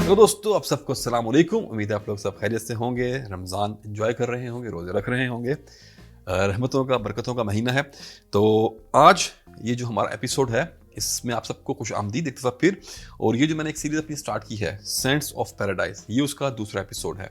तो दोस्तों आप सबको अस्सलाम वालेकुम। उम्मीद है आप लोग सब खैरियत से होंगे, रमज़ान एंजॉय कर रहे होंगे, रोज़े रख रहे होंगे। रहमतों का बरकतों का महीना है। तो आज ये जो हमारा एपिसोड है इसमें आप सबको खुश आमदीद एक दफ़ा फिर। और ये जो मैंने एक सीरीज़ अपनी स्टार्ट की है सेंट्स ऑफ पैराडाइज, ये उसका दूसरा एपिसोड है।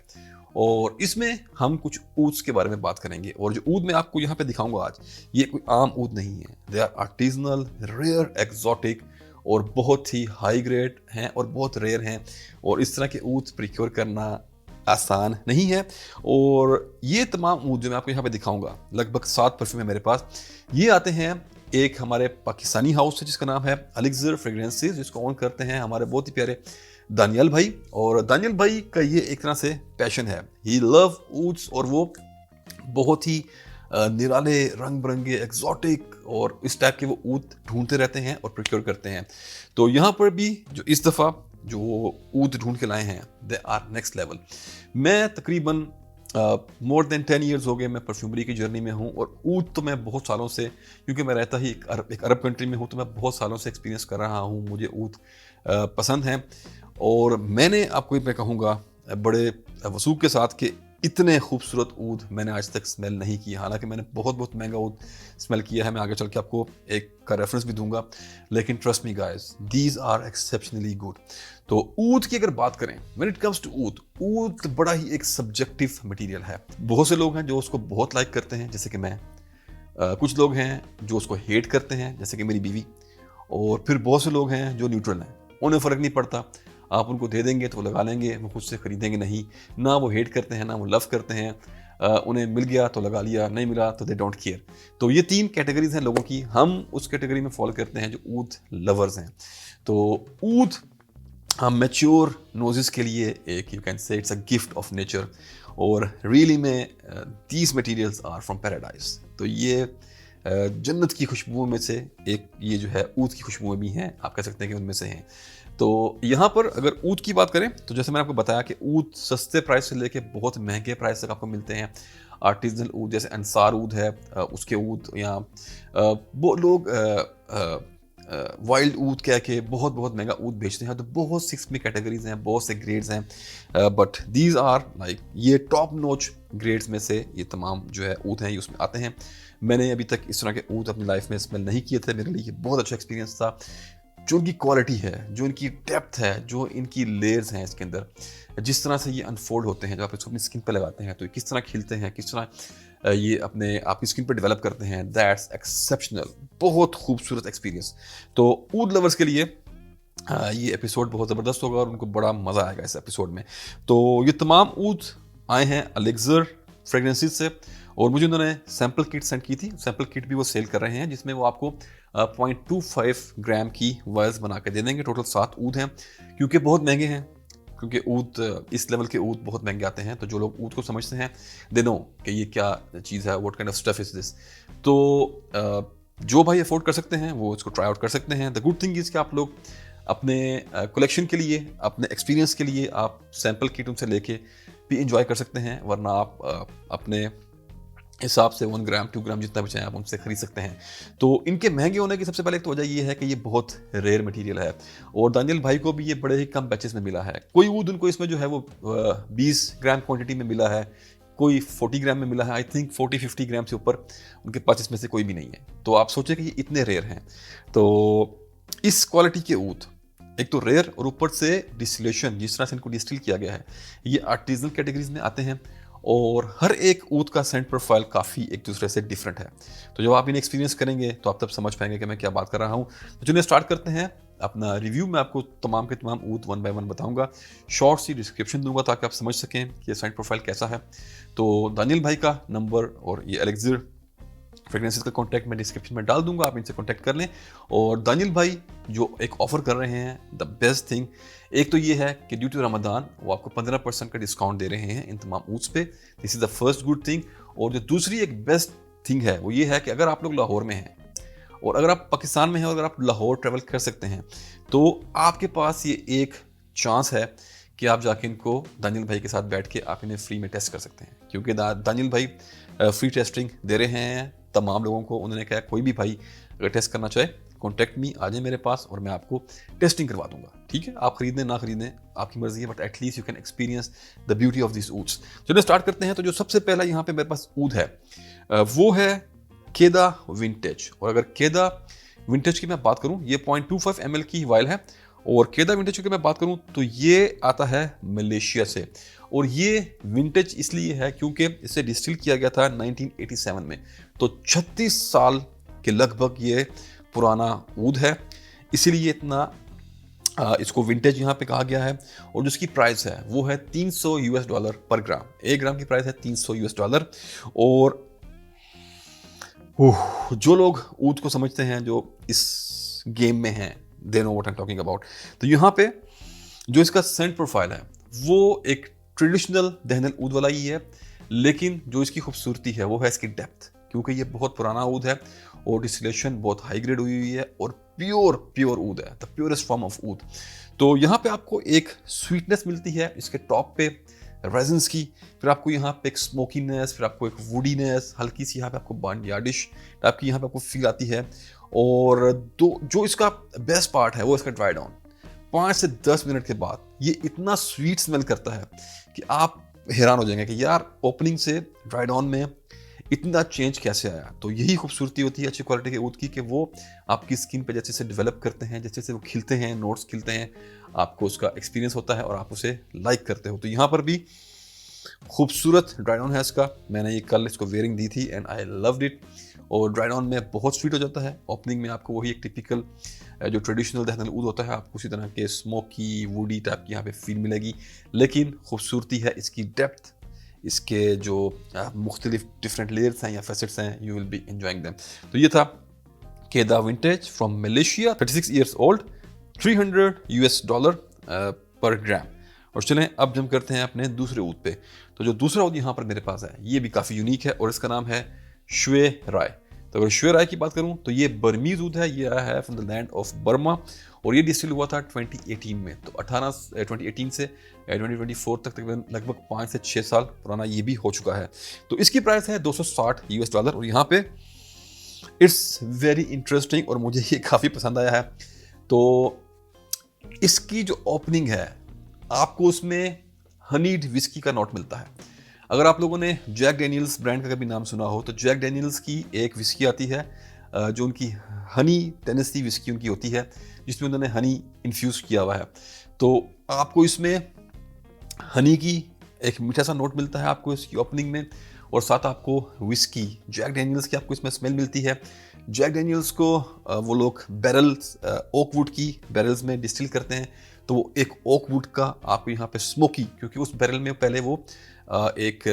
और इसमें हम कुछ ऊद्स के बारे में बात करेंगे। और जो ऊद मैं आपको यहाँ पे दिखाऊंगा आज, ये कोई आम ऊद नहीं है। They are artisanal, rare, exotic और बहुत ही हाई ग्रेड हैं और बहुत रेयर हैं। और इस तरह के ऊद प्रिक्योर करना आसान नहीं है। और ये तमाम ऊद जो मैं आपको यहाँ पे दिखाऊंगा, लगभग 7 परफ्यूम है मेरे पास। ये आते हैं एक हमारे पाकिस्तानी हाउस है जिसका नाम है एलेक्ज़र फ्रेग्रेंसेस, जिसको ऑन करते हैं हमारे बहुत ही प्यारे दानियल भाई। और दानियल भाई का ये एक तरह से पैशन है, ही लव ऊड्स। और वो बहुत ही निराले, रंग बिरंगे, एक्सोटिक और इस टाइप के वो ऊद ढूंढते रहते हैं और प्रोक्योर करते हैं। तो यहाँ पर भी जो इस दफ़ा जो ऊद ढूंढ के लाए हैं, दे आर नेक्स्ट लेवल। मैं तकरीबन मोर देन 10 ईयर्स हो गए मैं परफ्यूमरी की जर्नी में हूँ। और ऊद तो मैं बहुत सालों से, क्योंकि मैं रहता ही एक अरब कंट्री में हूँ, तो मैं बहुत सालों से एक्सपीरियंस कर रहा हूँ। मुझे ऊद पसंद है। और मैंने आपको मैं कहूँगा बड़े वसूख के साथ कि इतने खूबसूरत ऊद मैंने आज तक स्मेल नहीं किया। हालांकि मैंने बहुत बहुत महंगा ऊद स्मेल किया है, मैं आगे चल के आपको एक का रेफरेंस भी दूंगा। लेकिन trust me guys, these are exceptionally good. तो ऊद की अगर बात करें, व्हेन इट कम्स टू ऊद, ऊद बड़ा ही एक सब्जेक्टिव मटेरियल है। बहुत से लोग हैं जो उसको बहुत लाइक करते हैं, जैसे कि मैं। कुछ लोग हैं जो उसको हेट करते हैं, जैसे कि मेरी बीवी। और फिर बहुत से लोग हैं जो न्यूट्रल हैं, उन्हें फ़र्क नहीं पड़ता। आप उनको दे देंगे तो वो लगा लेंगे, वो खुद से खरीदेंगे नहीं। ना वो हेट करते हैं, ना वो लव करते हैं। उन्हें मिल गया तो लगा लिया, नहीं मिला तो दे डोंट केयर। तो ये 3 कैटेगरीज हैं लोगों की। हम उस कैटेगरी में फॉलो करते हैं जो ऊद लवर्स हैं। तो ऊद हम मैच्योर नोजेस के लिए एक, you can say it's a gift of nature. और रियली में these materials are from paradise. तो ये जन्नत की खुशबुओं में से एक, ये जो है ऊद की खुशबुएं भी हैं, आप कह सकते हैं कि उनमें से हैं। तो यहाँ पर अगर ऊद की बात करें, तो जैसे मैंने आपको बताया कि ऊद सस्ते प्राइस से लेके बहुत महंगे प्राइस तक आपको मिलते हैं। आर्टिजनल ऊद जैसे अंसार ऊद है, उसके ऊद यहाँ वो लोग वाइल्ड ऊद कह के बहुत बहुत महंगा ऊद बेचते हैं। तो बहुत सी इसमें कैटेगरीज हैं, बहुत से ग्रेड्स हैं, बट दीज आर लाइक ये टॉप नॉच ग्रेड्स में से ये तमाम जो है ऊद हैं, ये उसमें आते हैं। मैंने अभी तक इस तरह के ऊद अपनी लाइफ में स्मेल नहीं किए थे, मेरे लिए ये बहुत अच्छा एक्सपीरियंस था। जो इनकी क्वालिटी है, जो इनकी डेप्थ है, जो इनकी लेयर्स हैं इसके अंदर, जिस तरह से ये अनफोल्ड होते हैं, जब आप इसको अपनी स्किन पर लगाते हैं तो ये किस तरह खिलते हैं, किस तरह ये अपने आपकी स्किन पर डेवलप करते हैं, दैट्स एक्सेप्शनल। बहुत खूबसूरत एक्सपीरियंस। तो ऊद लवर्स के लिए ये एपिसोड बहुत ज़बरदस्त होगा और उनको बड़ा मज़ा आएगा इस एपिसोड में। तो ये तमाम ऊद आए हैं एलेक्ज़र फ्रेग्रेंसेस से। और मुझे उन्होंने सैम्पल किट सेंड की थी। सैम्पल किट भी वो सेल कर रहे हैं, जिसमें वो आपको 0.25 ग्राम की वायर्स बना के दे देंगे। टोटल 7 ऊद हैं। क्योंकि बहुत महंगे हैं, क्योंकि ऊद इस लेवल के ऊद बहुत महंगे आते हैं, तो जो लोग ऊद को समझते हैं दे नो कि ये क्या चीज़ है, what kind of stuff is this. तो जो भाई अफोर्ड कर सकते हैं वो इसको ट्राई आउट कर सकते हैं। द गुड थिंग इज़ कि आप लोग अपने कलेक्शन के लिए, अपने एक्सपीरियंस के लिए आप सैम्पल किट उनसे लेके भी इंजॉय कर सकते हैं। वरना आप अपने हिसाब से 1 ग्राम 2 ग्राम जितना भी चाहें आप उनसे खरीद सकते हैं। तो इनके महंगे होने की सबसे पहले एक तो वजह ये है कि ये बहुत रेयर मटेरियल है। और दानियल भाई को भी ये बड़े ही कम बैचेस में मिला है। कोई ऊद उनको इसमें जो है वो 20 ग्राम क्वांटिटी में मिला है, कोई 40 ग्राम में मिला है। आई थिंक 40-50 ग्राम से ऊपर उनके पास इसमें से कोई भी नहीं है। तो आप सोचें कि ये इतने रेयर हैं। तो इस क्वालिटी के ऊद एक तो रेयर, और ऊपर से डिस्टिलेशन, जिस तरह से इनको डिस्टिल किया गया है, ये आर्टिजनल कैटेगरीज में आते हैं। और हर एक ऊद का सेंट प्रोफाइल काफ़ी एक दूसरे से डिफरेंट है। तो जब आप इन्हें एक्सपीरियंस करेंगे तो आप तब समझ पाएंगे कि मैं क्या बात कर रहा हूँ। तो चलिए स्टार्ट करते हैं अपना रिव्यू। मैं आपको तमाम के तमाम ऊद 1 बाय 1 बताऊंगा, शॉर्ट सी डिस्क्रिप्शन दूंगा ताकि आप समझ सकें कि सेंट प्रोफाइल कैसा है। तो दानियल भाई का नंबर और ये एलेक्ज़र फ्रेग्रेंसेस का कॉन्टैक्ट मैं डिस्क्रिप्शन में डाल दूंगा, आप इनसे कॉन्टैक्ट कर लें। और दानियल भाई जो एक ऑफर कर रहे हैं, द बेस्ट थिंग, एक तो ये है कि ड्यू टू रमदान वो आपको 15% का डिस्काउंट दे रहे हैं इन तमाम ऊद्स पे। This is the first good thing. और जो दूसरी एक बेस्ट थिंग है वो ये है कि अगर आप लोग लाहौर में हैं और अगर आप पाकिस्तान में हैं और अगर आप लाहौर ट्रैवल कर सकते हैं, तो आपके पास ये एक चांस है कि आप जाके इनको दानियल भाई के साथ बैठ के आप इन्हें फ्री में टेस्ट कर सकते हैं। क्योंकि दानियल भाई फ्री टेस्टिंग दे रहे हैं तमाम लोगों को। उन्होंने कहा कोई भी भाई अगर टेस्ट करना चाहे कॉन्टैक्ट मी, आ जाए मेरे पास और मैं आपको टेस्टिंग करवा दूंगा। ठीक है, आप खरीदें ना खरीदें आपकी मर्जी है, but at least you can experience the beauty of this ouds. चलिए स्टार्ट करते हैं। तो जो सबसे पहला यहाँ पे मेरे पास ऊद है वो है केदा विंटेज। और अगर केदा विंटेज की मैं बात करूं, ये 0.25 ml की वाइल है। और केदा विंटेज की मैं बात करूं तो ये आता है मलेशिया से। और ये विंटेज इसलिए है क्योंकि इसे डिस्टिल किया गया था 1987 में, तो 36 साल के लगभग ये पुराना ऊद है, इसीलिए इतना इसको विंटेज यहाँ पे कहा गया है। और जो इसकी प्राइस है वो है $300 पर ग्राम। 1 ग्राम की प्राइस है $300। और जो लोग ऊद को समझते हैं, जो इस गेम में हैं, they know what I am talking about. तो यहाँ पे जो इसका सेंट प्रोफाइल है वो एक ट्रेडिशनल दहनल ऊद वाला ही है, लेकिन जो इसकी खूबसूरती है वो है इसकी डेप्थ, क्योंकि ये बहुत पुराना ऊद है और डिस्टिलेशन बहुत हाई ग्रेड हुई है और प्योर ऊद है, द प्योरेस्ट फॉर्म ऑफ ऊद। तो यहाँ पे आपको एक स्वीटनेस मिलती है इसके टॉप पे रेजिन्स की, फिर आपको यहाँ पे एक स्मोकीनेस, फिर आपको एक वुडीनेस, हल्की सी यहाँ पे आपको बार्नयार्डिश टाइप की यहाँ पे आपको फील आती है। और जो इसका बेस्ट पार्ट है वो इसका ड्राई डाउन। 5 से 10 मिनट के बाद ये इतना स्वीट स्मेल करता है कि आप हैरान हो जाएंगे कि यार ओपनिंग से ड्राई डाउन में इतना चेंज कैसे आया। तो यही खूबसूरती होती है अच्छी क्वालिटी के ऊद की, कि वो आपकी स्किन पे जैसे से डेवलप करते हैं, जैसे से वो खिलते हैं, नोट्स खिलते हैं, आपको उसका एक्सपीरियंस होता है और आप उसे लाइक करते हो। तो यहाँ पर भी खूबसूरत ड्राई डाउन है इसका। मैंने ये कल इसको वेयरिंग दी थी एंड आई लव्ड इट। और ड्राई डाउन में बहुत स्वीट हो जाता है। ओपनिंग में आपको वही एक टिपिकल जो ट्रेडिशनल दहनल ऊद होता है, आपको उसी तरह के स्मोकी वुडी टाइप की यहाँ पे फील मिलेगी। लेकिन खूबसूरती है इसकी डेप्थ, इसके जो मुख्तलिफ डिफरेंट लेयर्स हैं या फैसेट्स हैं, you will be enjoying them. तो ये था केदा vintage from Malaysia, 36 years old, $300 per ग्राम। और चलें अब जम करते हैं अपने दूसरे ऊद पे। तो जो दूसरा ऊद यहाँ पर मेरे पास है ये भी काफ़ी यूनिक है और इसका नाम है श्वे राय। तो अगर श्वे राय की बात करूँ तो ये बर्मीज ऊद है, ये आया है from the land of Burma और ये डिस्टिल हुआ था 2018 में। तो 2018 से 2024 तक तकरीबन लगभग 5 से 6 साल पुराना ये भी हो चुका है। तो इसकी प्राइस है $260। और यहाँ पे इट्स वेरी इंटरेस्टिंग और मुझे ये काफ़ी पसंद आया है। तो इसकी जो ओपनिंग है आपको उसमें हनीड विस्की का नोट मिलता है। अगर आप लोगों ने जैक डैनियल्स ब्रांड का कभी नाम सुना हो तो जैक डैनियल्स की एक विस्की आती है जो उनकी हनी टेनेसी विस्की उनकी होती है, जिसमें उन्होंने हनी इन्फ्यूज़ किया हुआ है। तो आपको इसमें हनी की एक मीठा सा नोट मिलता है आपको इसकी ओपनिंग में, और साथ आपको विस्की जैक डैनियल्स की आपको इसमें स्मेल मिलती है। जैक डैनियल्स को वो लोग बैरल्स ओक वुड की बैरल्स में डिस्टिल करते हैं, तो वो एक ओक वुड का आपको यहाँ पे स्मोकी, क्योंकि उस बैरल में पहले वो एक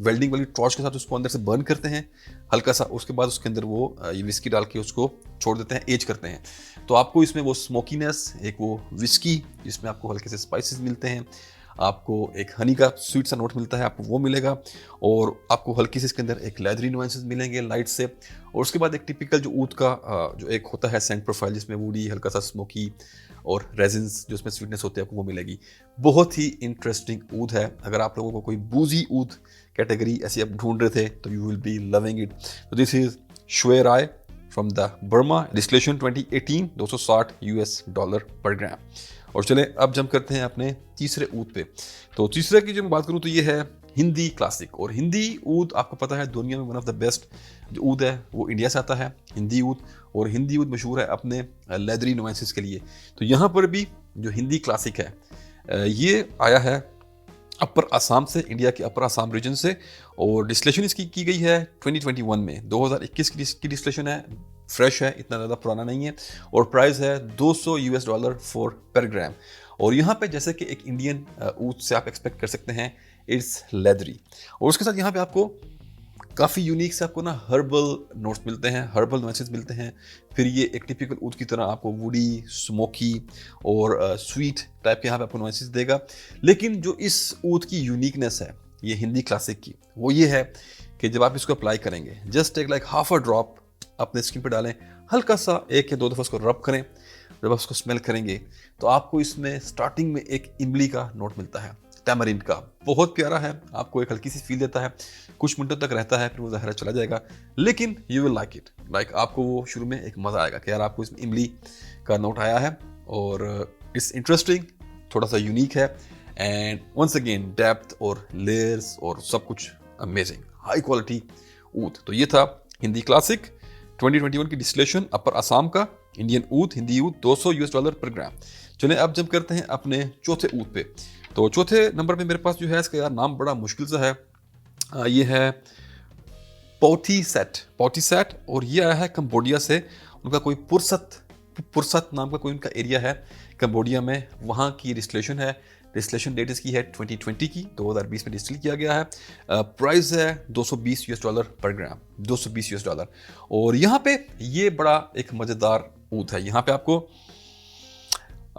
वेल्डिंग वाली टॉर्च के साथ उसको अंदर से बर्न करते हैं हल्का सा, उसके बाद उसके अंदर वो ये विस्की डाल के उसको छोड़ देते हैं, एज करते हैं। तो आपको इसमें वो स्मोकीनेस, एक वो विस्की जिसमें आपको हल्के से स्पाइसेस मिलते हैं, आपको एक हनी का स्वीट सा नोट मिलता है, आपको वो मिलेगा, और आपको हल्की से इसके अंदर एक लेदरी नुआंसेस मिलेंगे लाइट से। और उसके बाद एक टिपिकल जो ऊद का जो एक होता है सेंट प्रोफाइल, जिसमें वुडी हल्का सा स्मोकी और रेजिन्स जो उसमें स्वीटनेस होते हैं आपको वो मिलेगी। बहुत ही इंटरेस्टिंग ऊद है। अगर आप लोगों को कोई बूजी ऊद कैटेगरी ऐसी आप ढूंढ रहे थे तो you will B loving it. तो दिस इज श्वे राय फ्रॉम द बर्मा, डिस्टिलेशन 2018, $260 पर ग्राम। और चले अब जंप करते हैं अपने तीसरे ऊद पे। तो तीसरे की जो मैं बात करूँ तो ये है हिंदी क्लासिक। और हिंदी ऊद आपको पता है दुनिया में वन ऑफ द बेस्ट जो ऊद है वो इंडिया से आता है, हिंदी ऊद। और हिंदी ऊद मशहूर है अपने लेदरी नुआंसेस के लिए। तो यहाँ पर भी जो हिंदी क्लासिक है ये आया है अपर आसाम से, इंडिया के अपर आसाम रीजन से, और डिस्टिलेशन इसकी की गई है 2021 में। 2021 की डिस्टिलेशन है, फ्रेश है, इतना ज़्यादा पुराना नहीं है। और प्राइस है $200 फॉर पर ग्राम। और यहाँ पे जैसे कि एक इंडियन ऊद से आप एक्सपेक्ट कर सकते हैं, इट्स लेदरी। और उसके साथ यहाँ पे आपको काफ़ी यूनिक से आपको ना हर्बल नोट्स मिलते हैं, हर्बल नुआंसेस मिलते हैं। फिर ये एक टिपिकल ऊद की तरह आपको वुडी, स्मोकी और स्वीट टाइप के यहाँ पे आपको नुआंसेस देगा। लेकिन जो इस ऊद की यूनिकनेस है ये हिंदी क्लासिक की, वो ये है कि जब आप इसको अप्लाई करेंगे, just take like half a drop अपने स्किन पे डालें, हल्का सा 1 या 2 दफ़ा उसको रब करें। जब आप उसको स्मेल करेंगे तो आपको इसमें स्टार्टिंग में एक इमली का नोट मिलता है, टैमरिंड का, बहुत प्यारा है, आपको एक हल्की सी फील देता है, कुछ मिनटों तक रहता है फिर वो ज़ाहिर चला जाएगा, लेकिन you will like it. Like आपको वो शुरू में एक मज़ा आएगा कि यार आपको इसमें इमली का नोट आया है और इट्स इंटरेस्टिंग, थोड़ा सा यूनिक है, एंड वंस अगेन डेप्थ और लेयर्स और सब कुछ अमेजिंग, हाई क्वालिटी ऊद। तो ये था हिंदी क्लासिक 2021 की डिस्टिलेशन अपर असम का इंडियन ऊद, हिंदी ऊद $200 पर ग्राम। चलें अब जब करते हैं अपने चौथे ऊद पे। तो चौथे नंबर पे मेरे पास जो है, इसका यार नाम बड़ा मुश्किल सा है, ये है पोटीसेट, और ये आया है कंबोडिया से। उनका कोई पुरसत नाम का कोई उनका एरिया है कंबोडिया में, वहाँ की डिस्टिलेशन है। डिस्टिलेशन डेट इसकी है 2020 की, 2020 में डिस्टिल किया गया है। प्राइस है $220 पर ग्राम, $220। और यहाँ पे ये बड़ा एक मज़ेदार ऊद है। यहाँ पे आपको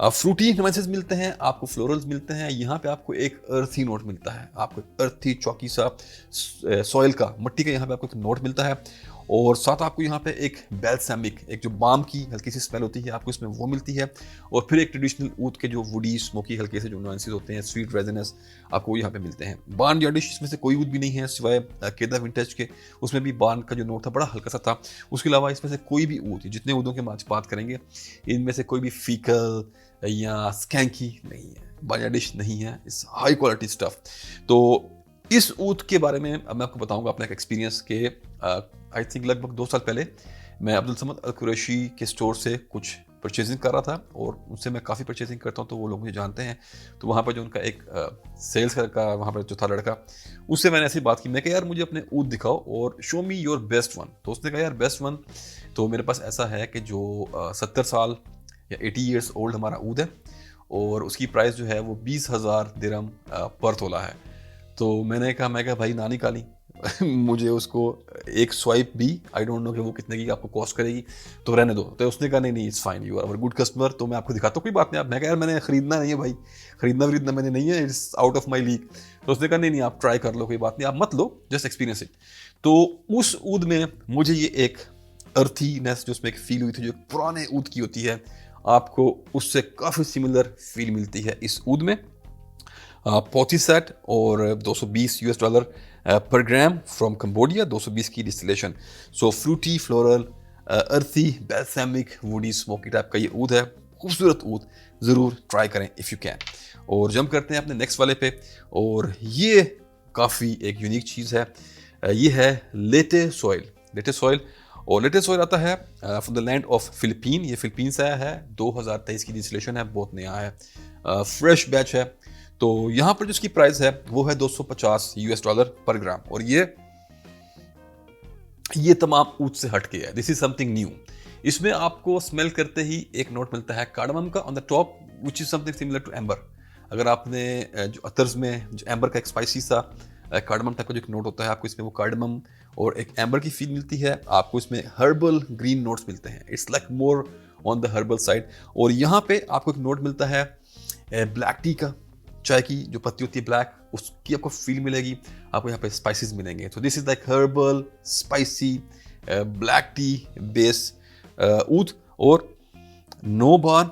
फ्रूटी नुआंसेस मिलते हैं, आपको फ्लोरल्स मिलते हैं, यहाँ पे आपको एक अर्थी नोट मिलता है, आपको अर्थी चौकी सा सॉइल का, मट्टी का यहाँ पे आपको एक नोट मिलता है। और साथ आपको यहाँ पे एक बैल्सामिक, एक जो बाम की हल्की सी स्मेल होती है, आपको इसमें वो मिलती है। और फिर एक ट्रेडिशनल ऊद के जो वुडी स्मोकी हल्के से जो नुआंसेस होते हैं, स्वीट रेजिनस, आपको यहाँ पे मिलते हैं। बार्न यार्डिश इसमें से कोई ऊद भी नहीं है सिवाय केदा विंटेज के, उसमें भी बार्न का जो नोट था बड़ा हल्का सा था। उसके अलावा इसमें से कोई भी ऊद, जितने ऊदों के आज बात करेंगे, इनमें से कोई भी फीकल या स्कैंकी नहीं है, बांग्लादेश नहीं है, इस हाई क्वालिटी स्टफ। तो इस ऊद के बारे में अब मैं आपको बताऊंगा अपना एक एक्सपीरियंस के आई थिंक लगभग 2 साल पहले मैं अब्दुल समद अल कुरैशी के स्टोर से कुछ परचेजिंग कर रहा था, और उनसे मैं काफ़ी परचेजिंग करता हूँ तो वो लोग मुझे जानते हैं। तो वहाँ पर जो उनका एक सेल्स का वहाँ पर जो था लड़का, उससे मैंने ऐसी बात की, मैं कहा यार मुझे अपने ऊद दिखाओ और show me your best one. तो उसने कहा यार बेस्ट वन तो मेरे पास ऐसा है कि जो 70 साल या 80 ईयर्स ओल्ड हमारा ऊद है, और उसकी प्राइस जो है वो 20,000 दिरहम पर तोला है। तो मैं कहा भाई नानी काली मुझे उसको एक स्वाइप भी, आई डोंट नो कि वो कितने की आपको कॉस्ट करेगी, तो रहने दो। तो उसने कहा नहीं it's fine, you are our good customer, तो मैं आपको दिखाता हूँ, कोई बात नहीं। आप, मैं कहा यार मैंने खरीदना नहीं है भाई, खरीदना मैंने नहीं है, it's out of my league. तो उसने कहा नहीं आप ट्राई कर लो, कोई बात नहीं, आप मत लो, जस्ट एक्सपीरियंस इट। तो उस ऊद में मुझे ये एक अर्थीनेस जो उसमें एक फील हुई थी, जो पुराने ऊद की होती है, आपको उससे काफ़ी सिमिलर फील मिलती है इस ऊद में। पोटीसेट और $220 पर ग्राम फ्रॉम कंबोडिया, 220 की डिस्टिलेशन। सो फ्रूटी, फ्लोरल, अर्थी, बैल्सामिक, वुडी, स्मोकी टाइप का ये ऊद है, खूबसूरत ऊद, ज़रूर ट्राई करें इफ़ यू कैन। और जंप करते हैं अपने नेक्स्ट वाले पे, और ये काफ़ी एक यूनिक चीज़ है, ये है लेटे सॉइल। और लेटे सॉइल आता है from the land of Philippine, ये फिलीपीन से आया है, 2023 की डिस्टिलेशन है, बहुत नया है, फ्रेश बैच है। तो यहाँ पर जो इसकी प्राइस है वो है $250 पर ग्राम, और ये तमाम ऊद से हट के है, दिस इज समथिंग न्यू। इसमें आपको स्मेल करते ही एक नोट मिलता है कार्डमम का on the top, which is something similar to amber. अगर आपने जो अतर्स में जो एम्बर का एक स्पाइसी सा कार्डमम टाइप का जो एक नोट होता है, आपको इसमें वो कार्डमम और एक एम्बर की फील मिलती है। आपको इसमें हर्बल ग्रीन नोट्स मिलते हैं, it's like more on the herbal side. और यहाँ पे आपको एक नोट मिलता है ब्लैक टी का, चाय की जो पत्ती होती है ब्लैक, उसकी आपको फील मिलेगी। आपको यहाँ पे स्पाइसेस मिलेंगे। तो this is like herbal spicy black tea base oud, और नो बार,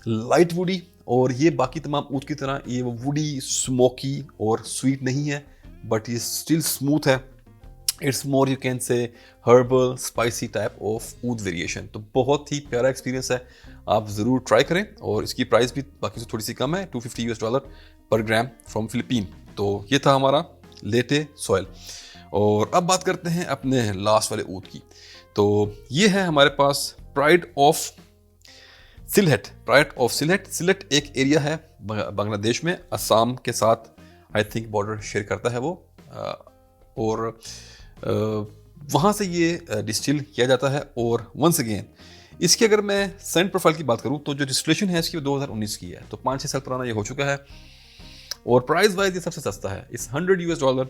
लाइट वुडी। और ये बाकी तमाम ऊद की तरह ये वुडी, स्मोकी और स्वीट नहीं है, बट ये स्टिल स्मूथ है। It's more you can say herbal spicy type of oud variation. तो बहुत ही प्यारा एक्सपीरियंस है, आप ज़रूर ट्राई करें। और इसकी प्राइस भी बाकी से थोड़ी सी कम है, $250 पर ग्राम फ्रॉम फिलीपीन। तो ये था हमारा लेटे सॉइल। और अब बात करते हैं अपने लास्ट वाले ऊद की। तो ये है हमारे पास प्राइड ऑफ सिलहट। सिलहट एक एरिया है बांग्लादेश में, असम के साथ आई थिंक बॉर्डर शेयर करता है वो, और वहाँ से ये डिस्टिल किया जाता है। और वंस अगेन इसकी अगर मैं सेंट प्रोफाइल की बात करूँ तो जो डिस्टिलेशन है इसकी 2019 की है, तो 5-6 साल पुराना ये हो चुका है। और प्राइस वाइज ये सबसे सस्ता है, इस $100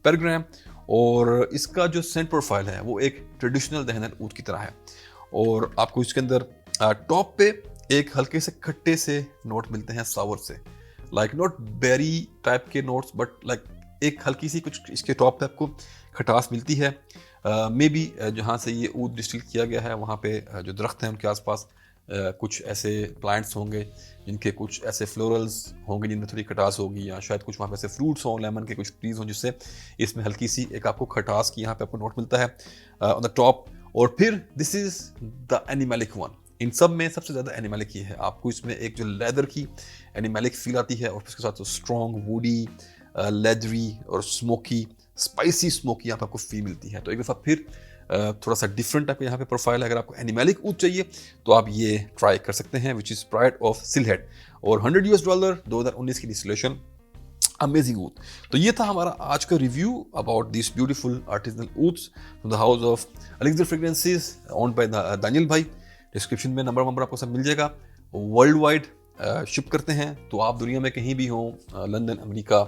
पर ग्राम। और इसका जो सेंट प्रोफाइल है वो एक ट्रेडिशनल दहनल ऊद की तरह है। और आपको इसके अंदर टॉप पे एक हल्के से खट्टे से नोट मिलते हैं सावर से, लाइक नॉट बेरी टाइप के नोट्स, बट लाइक एक हल्की सी कुछ इसके टॉप पे आपको खटास मिलती है। मे बी जहाँ से ये ऊद डिस्टिल किया गया है वहाँ पे जो दरख्त हैं उनके आसपास कुछ ऐसे प्लांट्स होंगे जिनके कुछ ऐसे फ्लोरल्स होंगे जिनमें थोड़ी खटास होगी, या शायद कुछ वहाँ पे ऐसे फ्रूट्स हों, लेमन के कुछ ट्रीज हों, जिससे इसमें हल्की सी एक आपको खटास की यहाँ पे आपको नोट मिलता है ऑन द टॉप। और फिर this is the animalic one. इन सब में सबसे ज़्यादा एनिमेलिक ही है, आपको इसमें एक जो लेदर की एनिमेलिक फील आती है, और उसके साथ स्ट्रॉन्ग वुडी लेदरी और स्मोकी स्पाइसी स्मोकी यहाँ पे आपको फील मिलती है। तो एक दफ़ा फिर थोड़ा सा डिफरेंट टाइप का यहाँ पे प्रोफाइल है। अगर आपको एनिमेलिक ऊद चाहिए तो आप ये ट्राई कर सकते हैं, विच इज़ प्राइड ऑफ सिलहेड, और $100 2019 की डिस्टिलेशन, अमेजिंग ऊद। तो ये था हमारा आज का review about this beautiful artisanal ouds from the house of Alexander fragrances owned by Daniel भाई। डिस्क्रिप्शन में नंबर आपको सब मिल जाएगा। वर्ल्ड वाइड शिप करते हैं, तो आप दुनिया में कहीं भी हों, लंदन, अमेरिका,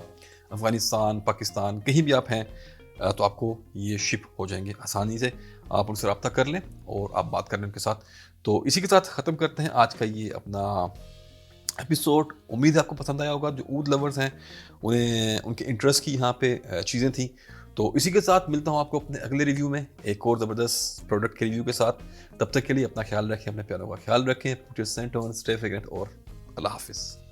अफगानिस्तान, पाकिस्तान, कहीं भी आप हैं, तो आपको ये शिप हो जाएंगे आसानी से। आप उनसे रब्ता कर लें और आप बात कर लें उनके साथ। तो इसी के साथ ख़त्म करते हैं आज का ये अपना एपिसोड। उम्मीद है आपको पसंद आया होगा। जो ऊद लवर्स हैं उन्हें उनके इंटरेस्ट की यहाँ पे चीज़ें थी। तो इसी के साथ मिलता हूँ आपको अपने अगले रिव्यू में एक और ज़बरदस्त प्रोडक्ट के रिव्यू के साथ। तब तक के लिए अपना ख्याल रखें, अपने प्यारों का ख्याल रखें। Put your Saint on, stay fragrant, और अल्लाह हाफिज़।